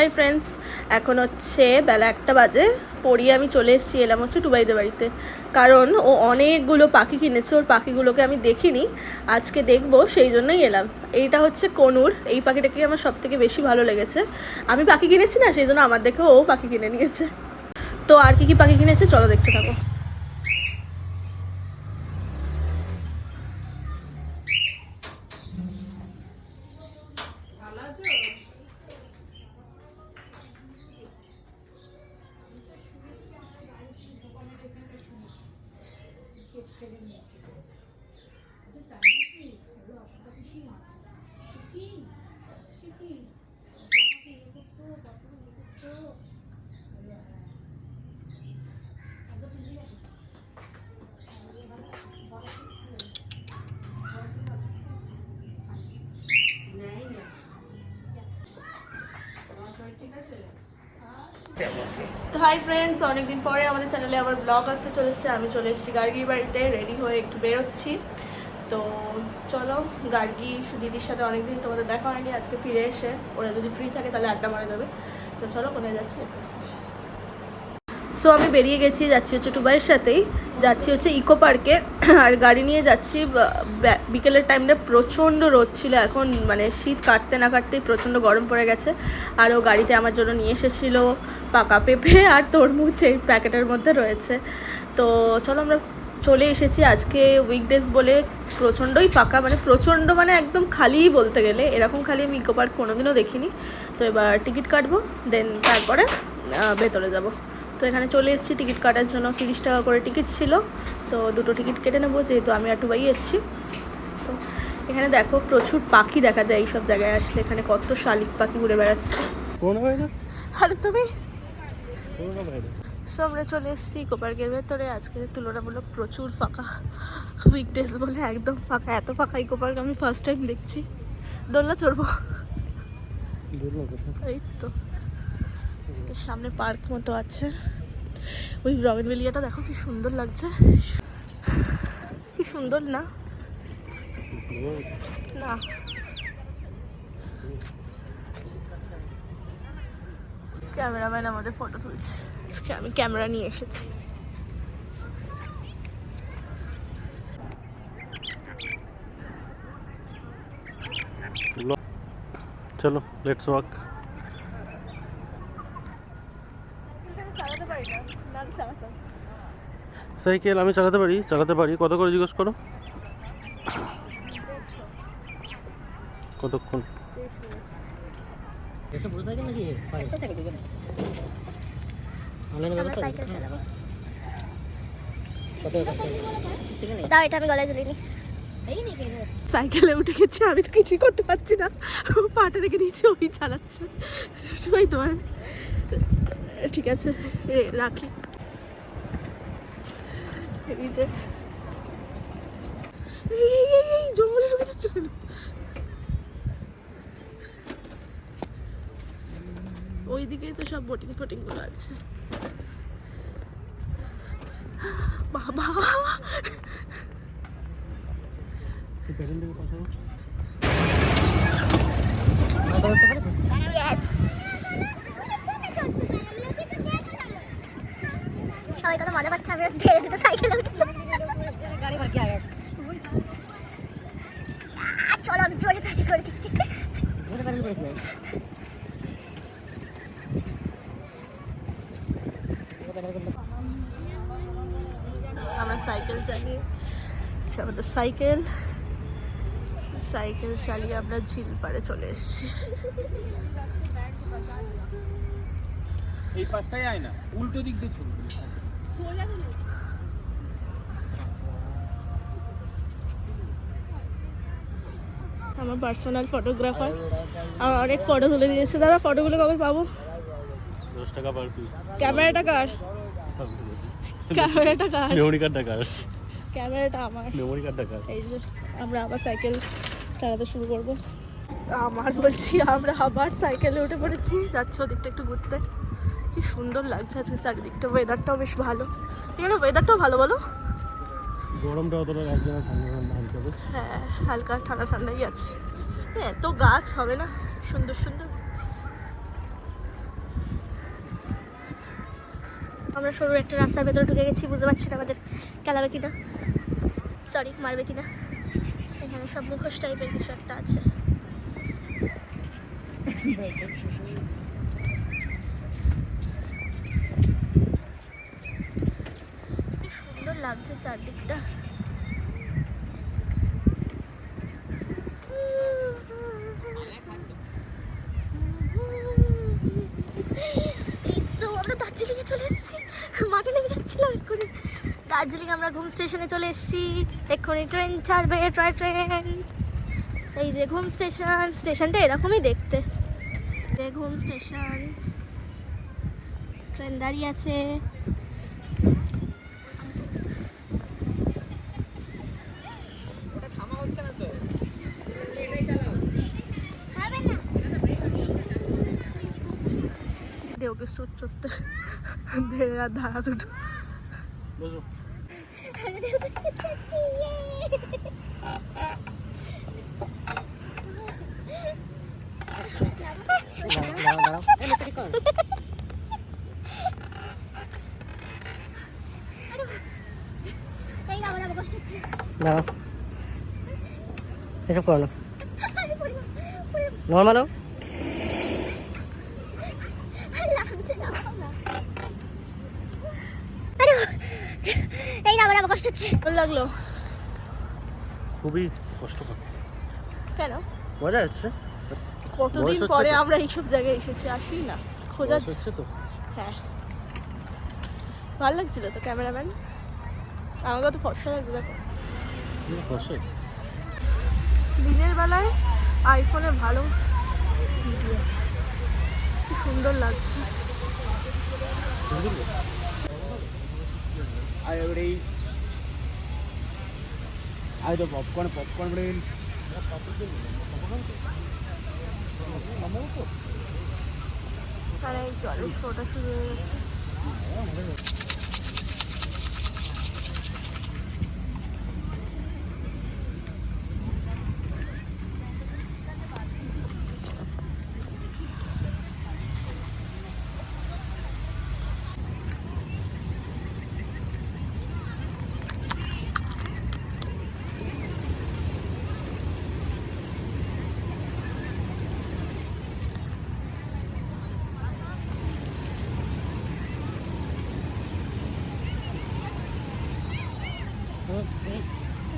Hi friends, এখন হচ্ছে বেলা 1টা বাজে। পড়িয়ে আমি চলে এসেছি, এলাম হচ্ছে টুবাইদের বাড়িতে। কারণ ও অনেকগুলো পাখি কিনেছে, ওর পাখিগুলোকে আমি দেখিনি, আজকে দেখবো, সেই জন্যই এলাম। এইটা হচ্ছে কনুর, এই পাখিটাকে আমার সব থেকে বেশি ভালো লেগেছে। আমি পাখি কিনেছি না, সেই জন্য আমার দেখে ও পাখি কিনে নিয়েছে। তো আর কি কি পাখি কিনেছে চলো দেখতে থাকো। তো হাই ফ্রেন্ডস, অনেকদিন পরে আমাদের চ্যানেলে আবার ব্লগ আসতে চলেছে। আমি চলে এসেছি গার্গির বাড়িতে, রেডি হয়ে একটু বেরোচ্ছি। তো চলো, গার্গি দিদির সাথে অনেকদিন তোমাদের দেখা হয়নি, আজকে ফিরে এসে ওরা যদি ফ্রি থাকে তাহলে আড্ডা মারা যাবে। তো চলো কোথায় যাচ্ছি। সো আমি বেরিয়ে গেছি, যাচ্ছি হচ্ছে টুবাইয়ের সাথেই, যাচ্ছি হচ্ছে ইকো পার্কে। আর গাড়ি নিয়ে যাচ্ছি। বিকেলের টাইমটা প্রচণ্ড রোদ ছিল, এখন মানে শীত কাটতে না কাটতেই প্রচণ্ড গরম পড়ে গেছে। আর ও গাড়িতে আমার জন্য নিয়ে এসেছিল পাকা পেঁপে আর তরমুজ, এই প্যাকেটের মধ্যে রয়েছে। তো চলো আমরা চলে এসেছি। আজকে উইকডেজ বলে প্রচণ্ডই ফাঁকা, মানে প্রচণ্ড মানে একদম খালিই বলতে গেলে, এরকম খালি আমি ইকো পার্ক কোনোদিনও দেখিনি। তো এবার টিকিট কাটবো, দেন তারপরে ভেতরে যাব। তো এখানে চলে এসেছি টিকিট কাটার জন্য। 30 টাকা করে টিকিট ছিল, তো দুটো টিকিট কেটে নেবো, যেহেতু আমি আর টুবাই এসেছি। তো এখানে দেখো প্রচুর পাখি দেখা যায় এইসব জায়গায় আসলে, এখানে কত শালিক পাখি ঘুরে বেড়াচ্ছে। আরে তুমি সো আমরা চলে এসেছি ইকো পার্কের ভেতরে। আজকে তুলনামূলক প্রচুর ফাঁকা, উইকডেজ বলে একদম ফাঁকা। এত ফাঁকা ইকো পার্ক আমি ফার্স্ট টাইম দেখছি। দোলনা চড়বো, এই তো সামনে পার্ক মতো আছে। ওই রবিনভেলিয়াটা দেখো কি সুন্দর লাগছে, কি সুন্দর না? না ক্যামেরাম্যান আমাদের ফটো তুলছে, আমি ক্যামেরা নিয়ে এসেছি। চলো লেটস ওয়াক। সাইকেল আমি চালাতে পারি। কত করে জিজ্ঞেস করো? কতক্ষণ? সাইকেলে উঠে গেছি, আমি তো কিছুই করতে পারছি না, পাটা রেখে দিয়েছি, ওই চালাচ্ছে সবাই। তোমার ঠিক আছে, রাখি। এই যে এই জঙ্গলে ঢুকে যাচ্ছে কেন? ওইদিকেই তো সব বোটিং ফোটিং গুলো আছে। বাবা সবাই কত মজা পাচ্ছে, আমি ধীরে দুটো সাইকেলে উঠেছি। চলো আমি জোরে প্র্যাকটিস করে দিচ্ছি। আমরা সাইকেল চালিয়ে, আমাদের সাইকেল চালিয়ে আমরা ঝিল পাড়ে চলে এসেছি। এই পাশটাই আয় না, উল্টো দিক দিয়ে ছবি। আমার পার্সোনাল ফটোগ্রাফার আমার অনেক ফটো তুলে দিয়েছে। দাদা ফটোগুলো কবে পাবো? 10 টাকা পার পিস। ক্যামেরাটা কার? ক্যামেরাটা কার? মেমোরি কার্ডটা কার? ক্যামেরাটা আমার। মেমোরি কার্ডটা কার? এই যে আমরা আবার সাইকেল চালাতে শুরু করবো। আমরা আবার সাইকেলে উঠে পড়েছি, যাচ্ছি ওদিকটা একটু ঘুরতে। কি সুন্দর লাগছে আজকে চারিদিকটা, ওয়েদারটাও বেশ ভালো। এখানে ওয়েদারটাও ভালো, বলো? গরমটা অতটা লাগছে না, ঠান্ডা হালকা। হ্যাঁ হালকা ঠান্ডাই আছে। এত গাছ হবে না সুন্দর সুন্দর। আমরা সরু একটা রাস্তার ভেতরে ঢুকে গেছি, বুঝতে পারছি না আমাদের কেলাবে কিনা, সরি মারবে কিনা। এখানে সব মুখোশ টাইপের কিছু একটা আছে। কি সুন্দর লাগছে চারদিকটা। তো আমরা দার্জিলিংয়ে চলে এসেছি, মাঠে নেমে যাচ্ছিলাম এক্ষুনি। দার্জিলিং আমরা ঘুম স্টেশনে চলে এসেছি, এক্ষুনি ট্রেন ছাড়বে, টয় ট্রেন। এই যে ঘুম স্টেশন, স্টেশনটা এরকমই দেখতে, ঘুম স্টেশন, ট্রেন দাঁড়িয়ে আছে। থামা হচ্ছে না তো। ওকে স্টোর চড়তে ধীরে আর ধারা দুটো বসো। দাঁড়াও, এসব করো না, নর্মাল হোক। এই না আমার আবার কষ্ট হচ্ছে। ভালো লাগলো? খুবই কষ্টকর। কেন? মজা আসছে। কতদিন বয়স হচ্ছে পরে তো। আমরা এইসব জায়গায় এসেছি, আসি না খোঁজা। বয়স হচ্ছে তো। হ্যাঁ ভালো লাগছিল তো ক্যামেরাম্যান, আমাকে তো ফর্সা লাগছে। দেখো বসে দিনের বেলায় আইফোনে ভালো ভিডিও, কি সুন্দর লাগছে। আরে তো পপকর্ন ব্রেন এখানে এই জলের শোটা শুরু হয়ে গেছে।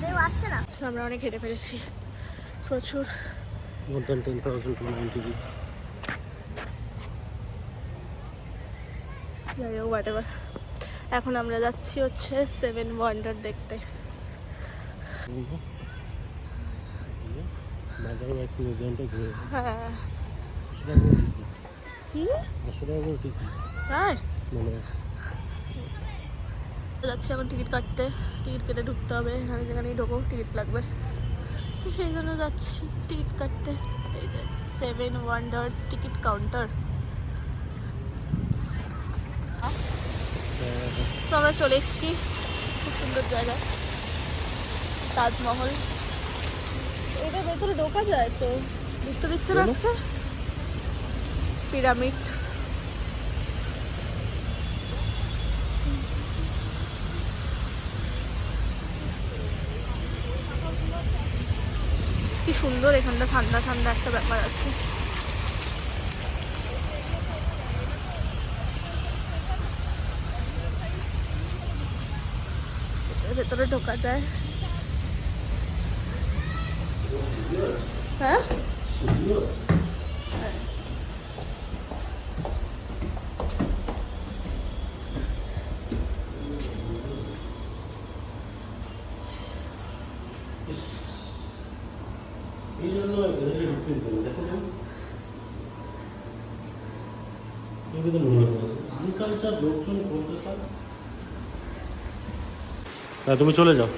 কেউ আসছে না। So, আমরা অনেক হেঁটে ফেলেছি, প্রচুর। more than 10,000 to 90 যাই হোক whatever। এখন আমরা যাচ্ছি হচ্ছে 7 ওয়ান্ডার দেখতে। মাদার ওয়াক্স মিউজিয়ামটা ঘুরে হ্যাঁ সেটা কি আসলে ঠিক হ্যাঁ মানে যাচ্ছি এখন টিকিট কাটতে, টিকিট কেটে ঢুকতে হবে। এখানে যেখানেই ঢোকো টিকিট লাগবে, তো সেই জন্য যাচ্ছি টিকিট কাটতে। এই যে 7 ওয়ান্ডার্স টিকিট কাউন্টার। তো আমরা চলে এসেছি, খুব সুন্দর জায়গা, তাজমহল। এটা ভেতরে ঢোকা যায় তো, ঢুকতে দিচ্ছে না আজকে। পিরামিড, কি সুন্দর, এখানটা ঠান্ডা ঠান্ডা একটা ব্যাপার আছে। ভেতরে ঢোকা যায়। হ্যাঁ এই জন্য ঢুকতে দেখো তো মনে হয় আনকালচার লোকজন করতে পারে। হ্যাঁ তুমি চলে যাও।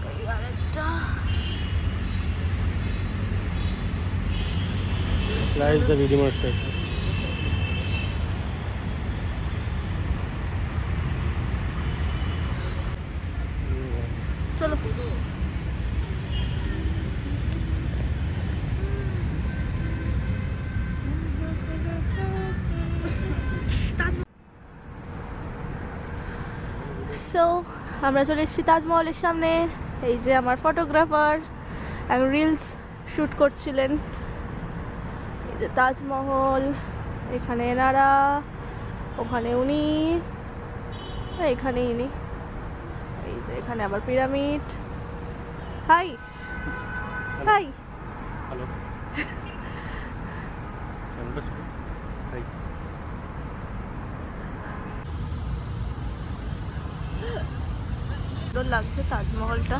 এই আরেকটা Lies the Redeemer statue. চলো সো আমরা চলে এসেছি তাজমহলের সামনে। এই যে আমার ফটোগ্রাফার এখন রিলস শ্যুট করছিলেন। এই যে তাজমহল, এখানে এনারা, ওখানে উনি, আর এখানে ইনি। এই যে এখানে আবার pyramid. High high Hello. Camera shoot. Hi. সুন্দর লাগছে তাজমহলটা,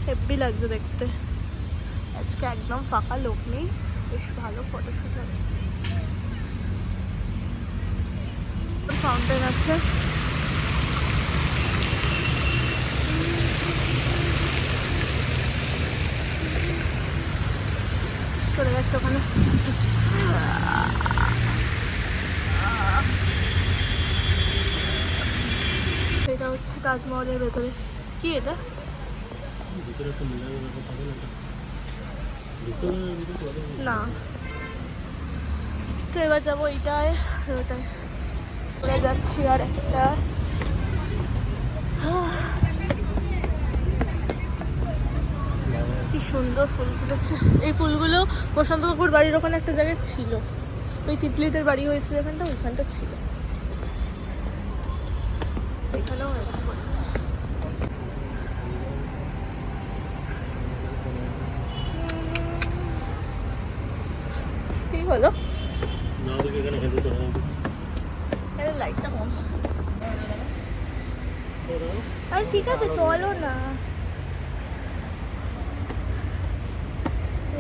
হেব্বি লাগছে দেখতে। আজকে একদম ফাঁকা, লোক নেই, বেশ ভালো ফটোশুট হবে। ফাউন্টেন আছে, চলে গেছে ওখানে। এটা হচ্ছে তাজমহলের ভেতরে। কি এটা? ভিতরে একটা মিলার ব্যাপার থাকে না? ভিতরে না, তো এবার যাবো এইটায়, ওটায় চলে যাচ্ছি। আর একটা কি সুন্দর ফুল ফুটেছে। এই ফুলগুলো প্রশান্ত কাকুর বাড়ির ওখানে একটা জায়গায় ছিল, ওই তিতলিদের বাড়ি হয়েছিল এখানটা, ওইখানটা ছিল, এখানেও হয়েছে। কি হলো? না দেখে এখানে হেঁটে চলে যাবে। এর লাইটটা কম। আরে ঠিক আছে, চলো না।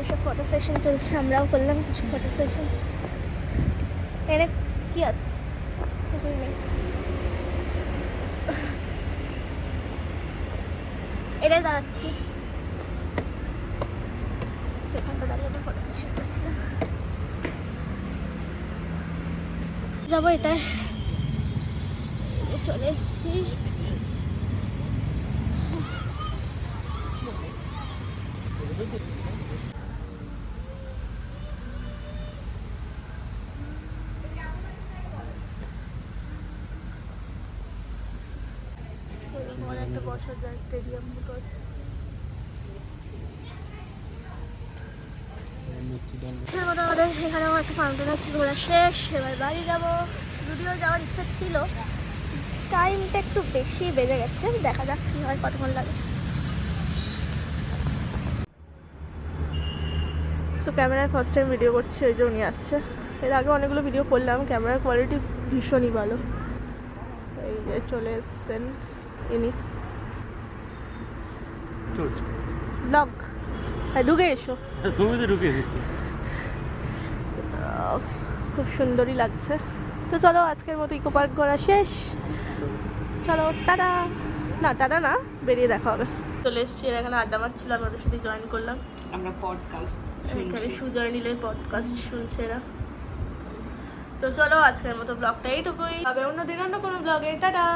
এসব ফটো সেশন চলছে, আমরাও করলাম কিছু ফটো সেশন। এখানে কি আছে? কিছুই নেই। এটাই দাঁড়াচ্ছি, সেখানটা দাঁড়িয়ে আমি ফটো সেশন করছিলাম। যাবো এটায়, চলে এসছি। একটা বসার যায়, স্টেডিয়াম মতো আছে। আমাদের এখানেও একটা ফাউন্টেন আছে, ঘোরা শেষ, এবার বাড়ি যাবো। যদিও যাওয়ার ইচ্ছা ছিল, টাইমটা একটু বেশি বেজে গেছে, দেখা যাক কী হয়, কতক্ষণ লাগে। সো ক্যামেরায় ফার্স্ট টাইম ভিডিও করছি, ওই যে উনি আসছে। এর আগে অনেকগুলো ভিডিও করলাম, ক্যামেরার কোয়ালিটি ভীষণই ভালো। এই যে চলে এসছেন ইনি, চলছে ব্লগ। হ্যাঁ, ঢুকে এসো। তুমি তো ঢুকে এসেছি। খুব সুন্দরই লাগছে। তো চলো, আজকের মতো ইকো পার্ক ঘোরা শেষ। চলো টাটা। না টাটা না, বেরিয়ে দেখা হবে। চলে এসছি, এরা এখানে আড্ডা মারছিল, আমি ওদের সাথে জয়েন করলাম। আমরা পডকাস্ট এখানে সুজয় নীলের পডকাস্ট শুনছে এরা। তো চলো, আজকের মতো ব্লগটা এইটুকুই, হবে অন্য দিন অন্য কোনো ব্লগে। টাটা।